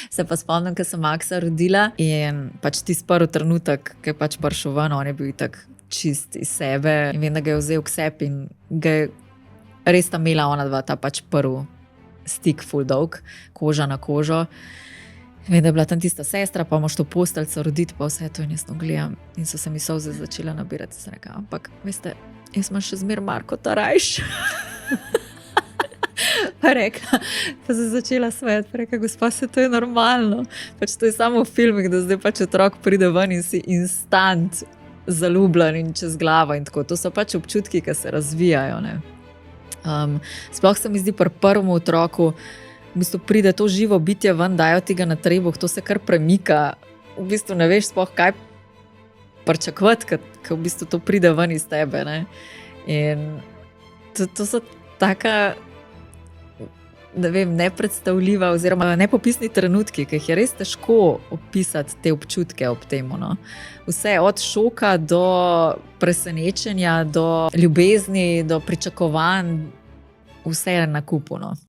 Se pa spomnim, ko sem Maxa rodila in pač tisti prvi trenutek, ki je pač prišel ven, on je bil tak čist iz sebe in vem, da ga je vzel k sebi in ga je res tam imela ona dva, ta pač prvi stik ful dolg, koža na kožo. Vem, da je bila tam tista sestra, pa moš to posteljico roditi, pa vse to in jaz gledam in so se mi solze začela nabirati. Sem rekla, ampak veste, jaz imam še zmer Markota rajš. Pa rekla, pa se začela svet, pa rekla, gospa, se to je normalno. Pač to je samo v filmih, da zdaj pač otrok pride ven in si instant zaljubljen in čez glavo in tako. To so pač občutki, ki se razvijajo, ne. Sploh se mi zdi pri prvem otroku, v bistvu pride to živo bitje ven, dajo ti ga na trebuh, to se kar premika. V bistvu ne veš sploh, kaj pričakovati, ko v bistvu to pride ven iz tebe, ne. In to so taka, ne vem, nepredstavljiva oziroma nepopisni trenutki, ki jih je res težko opisati te občutke ob temu, no. Vse od šoka do presenečenja, do ljubezni, do pričakovanj, vse je na kupu, no.